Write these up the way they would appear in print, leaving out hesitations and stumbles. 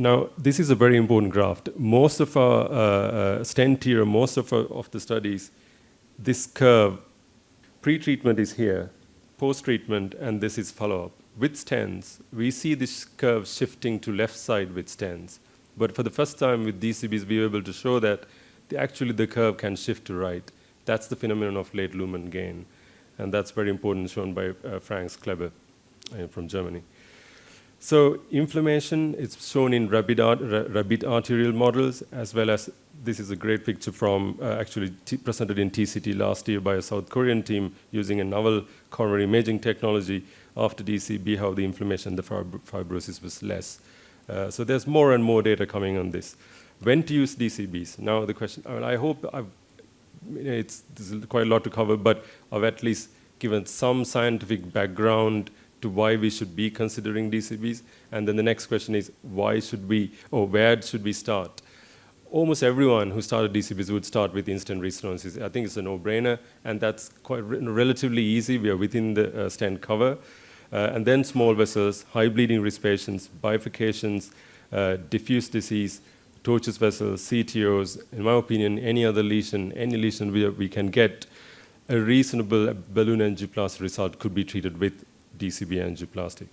Now, this is a very important graft. Most of our stent here, most of the studies, this curve, pre-treatment is here, post-treatment, and this is follow-up. With stents, we see this curve shifting to left side with stents. But for the first time with DCBs, we were able to show that actually the curve can shift to right. That's the phenomenon of late lumen gain. And that's very important, shown by Franz Kleber from Germany. So inflammation is shown in rabbit arterial models, as well as this is a great picture from actually presented in TCT last year by a South Korean team using a novel coronary imaging technology after DCB, how the inflammation, the fibrosis was less. So there's more and more data coming on this. When to use DCBs? Now the question, I hope this is quite a lot to cover, but I've at least given some scientific background to why we should be considering DCBs. And then the next question is, why should we, or where should we start? Almost everyone who started DCBs would start with in-stent restenosis. I think it's a no-brainer, and that's quite relatively easy. We are within the stent cover. And then small vessels, high bleeding risk patients, bifurcations, diffuse disease, tortuous vessels, CTOs. In my opinion, any other lesion, any lesion we can get a reasonable balloon angioplasty result could be treated with DCB angioplasty.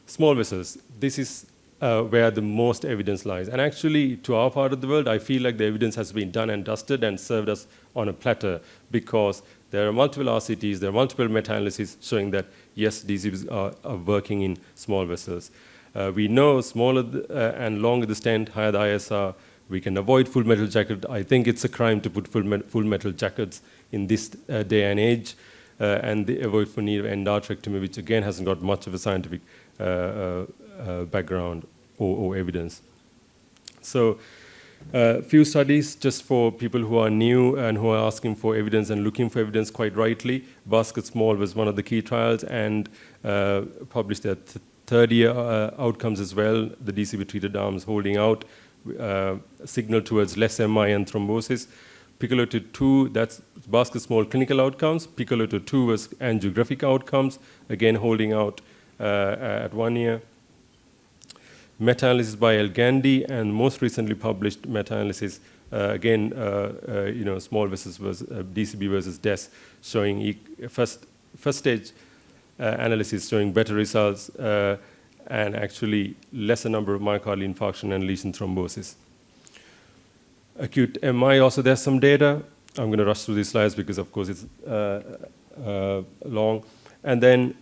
Small vessels, this is where the most evidence lies. And actually, to our part of the world, I feel like the evidence has been done and dusted and served us on a platter, because there are multiple RCTs, there are multiple meta-analyses showing that, yes, DCBs are working in small vessels. We know smaller and longer the stent, higher the ISR, we can avoid full metal jacket. I think it's a crime to put full metal jackets in this day and age. And they avoid for need of endarterectomy, which again hasn't got much of a scientific background or evidence. So few studies just for people who are new and who are asking for evidence and looking for evidence quite rightly. BASKET-SMALL was one of the key trials and published their third-year outcomes as well. The DCB-treated arms holding out signal towards less MI and thrombosis. PICCOLETO 2, that's BASKET-SMALL clinical outcomes. PICCOLETO 2 was angiographic outcomes, again holding out at 1 year. Meta-analysis by El Gandhi, and most recently published meta-analysis, again, small vessels versus DCB versus DES, showing first stage analysis showing better results and actually lesser number of myocardial infarction and lesion thrombosis. Acute MI, also there's some data. I'm going to rush through these slides because, of course, it's long. And then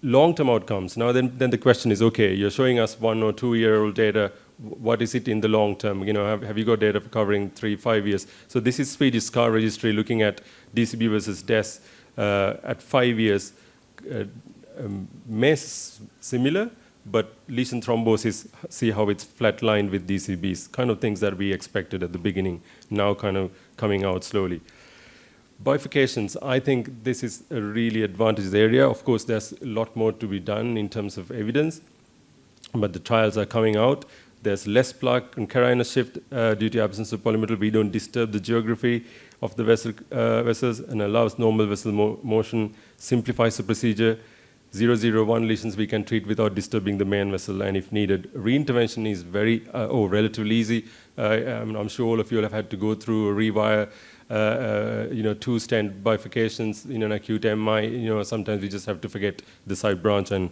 long-term outcomes. Now, then the question is, okay, you're showing us 1 or 2 year-old data. What is it in the long term? Have you got data for covering 3-5 years? So this is Swedish SCAR registry looking at DCB versus DES at 5 years. Similar, but lesion thrombosis, see how it's flatlined with DCBs, kind of things that we expected at the beginning, now kind of coming out slowly. Bifurcations, I think this is a really advantageous area. Of course, there's a lot more to be done in terms of evidence, but the trials are coming out. There's less plaque and carina shift due to absence of polymetal. We don't disturb the geography of the vessels and allows normal vessel motion, simplifies the procedure. 001 lesions we can treat without disturbing the main vessel, and if needed. Reintervention is relatively easy. I'm sure all of you have had to go through or rewire 2 stent bifurcations in an acute MI. Sometimes we just have to forget the side branch and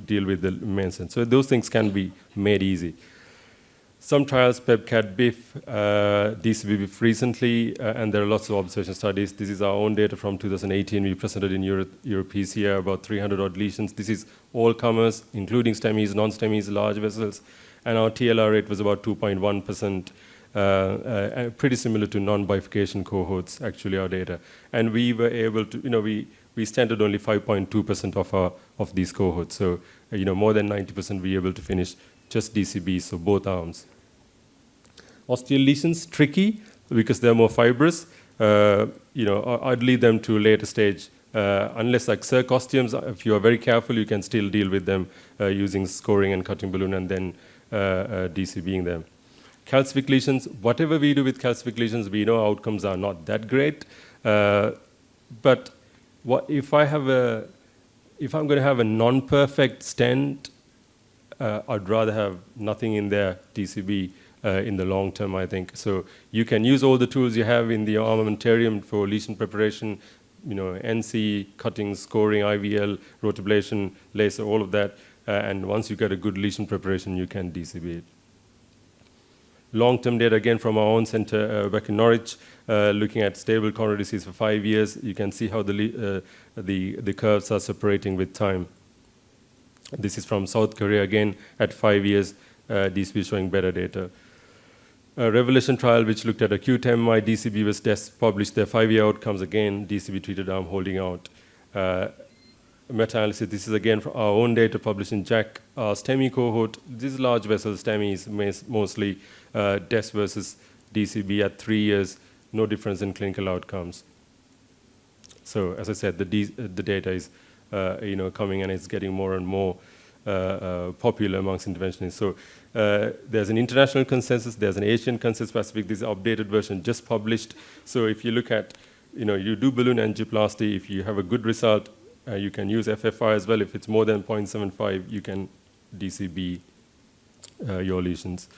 deal with the main stent. So those things can be made easy. Some trials, PEBCAT, BIF, DCB BIF recently, and there are lots of observation studies. This is our own data from 2018. We presented in EuroPCR about 300 odd lesions. This is all comers, including STEMIs, non-STEMIs, large vessels, and our TLR rate was about 2.1%, pretty similar to non-bifurcation cohorts, actually, our data. And we were able to, we stented only 5.2% of these cohorts. So, more than 90% we were able to finish just DCBs, so both arms. Osteal lesions, tricky because they're more fibrous. I'd lead them to a later stage. Unless like circ osteums, if you are very careful, you can still deal with them using scoring and cutting balloon and then DCBing them. Calcific lesions, whatever we do with calcific lesions, we know outcomes are not that great. But if I'm going to have a non-perfect stent, I'd rather have nothing in there, DCB, in the long term, I think. So you can use all the tools you have in the armamentarium for lesion preparation, NC, cutting, scoring, IVL, rotablation, laser, all of that. And once you get a good lesion preparation, you can DCB it. Long-term data, again, from our own center back in Norwich, looking at stable coronary disease for 5 years. You can see how the curves are separating with time. This is from South Korea, again, at 5 years, DCB showing better data. A Revelation trial, which looked at acute MI, DCB was published their 5-year outcomes, again, DCB treated arm holding out. Meta-analysis, this is again from our own data published in JACC. STEMI cohort, this is large vessel STEMI is mostly DES versus DCB at 3 years, no difference in clinical outcomes. So as I said, the data is coming and it's getting more and more popular amongst interventionists. So there's an international consensus, there's an Asian consensus Pacific, this is updated version just published. So if you look at, you do balloon angioplasty, if you have a good result, you can use FFR as well. If it's more than 0.75, you can DCB your lesions.